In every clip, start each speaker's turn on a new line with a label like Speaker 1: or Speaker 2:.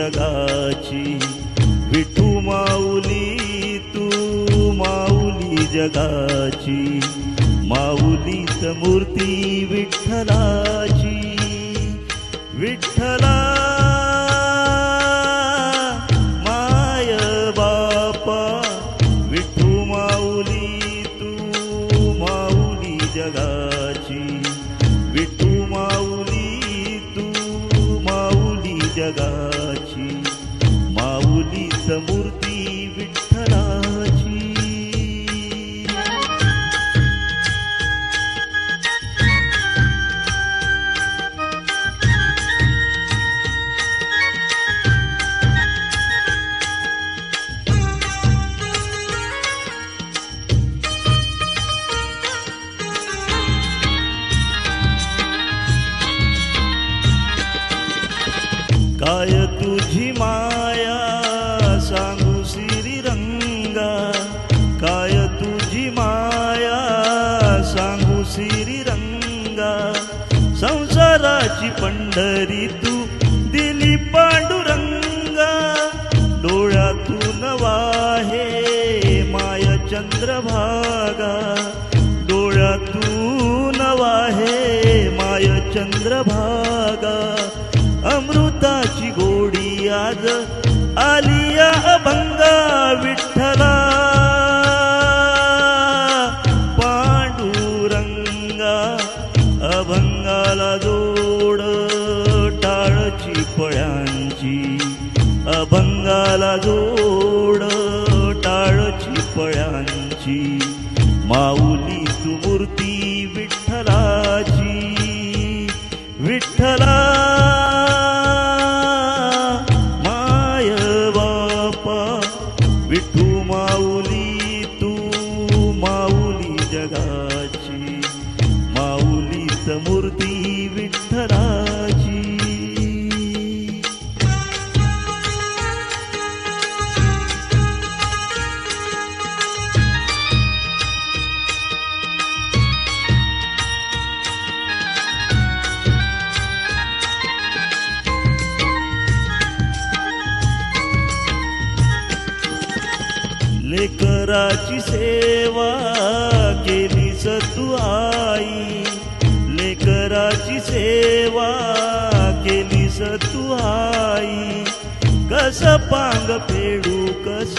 Speaker 1: जगाची, विठू माऊली तू माऊली जगाची, माऊलीत मूर्ती विठ्ठलाची. विठ्ठला माय बापा, विठू माऊली तू माऊली जगाची, विठू माऊली तू माऊली जगाची, माऊलीत मूर्ती विठ्ठलाची. काय तुझी माया सांगू श्रीरंगा, काय तुझी माया सांगू श्रीरंगा. संसाराची पंढरी तू दिली पांडुरंगा, डोळ्यातून वाहे माय चंद्रभागा, डोळ्यातून वाहे माय चंद्रभागा. अमृताची गोडी आज आलिया अभंगा, विठ्ठला पांडुरंगा. अभंगाला जोड टाळची पळ्यांची, अभंगाला जोड टाळची पळ्यांची, माऊली तू मूर्ती विठ्ठलाची. विठ्ठला विठू माऊली तू माऊली जगाची, माऊलीत मूर्ती विठ्ठलाची. लेकराची सेवा केलीस तू आई, लेकराची सेवा केलीस तू आई. कस पांग फेडू कस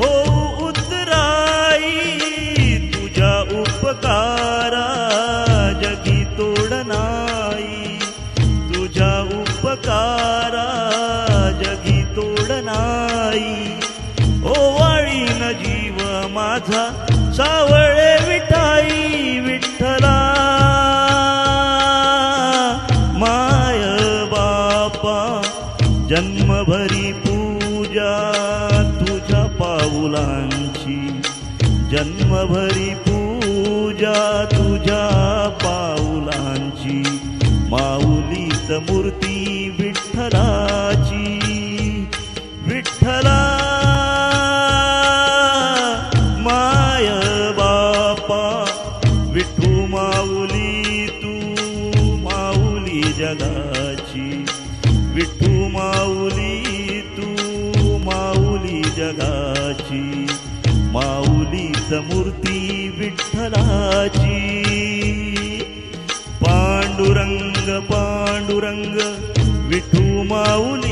Speaker 1: होऊ उतराई, तुझ्या उपकारा जगी तोड नाही, तुझ्या उपकारा जगी तोड नाही. ओवाळीन जीव माझा सावळे विठाई, विठ्ठला माय बापा. जन्मभरी पूजा तुझ्या पाऊलांची, जन्मभरी पूजा तुझ्या पाऊलांची, माऊलीत मूर्ती विठ्ठलाची. विठ्ठला माय बापा, विठू माऊली तू माऊली जगाची, विठू माऊली तू माऊली जगाची, माऊलीत मूर्ती विठ्ठलाची. पांडुरंग पांडुरंग विठू माऊली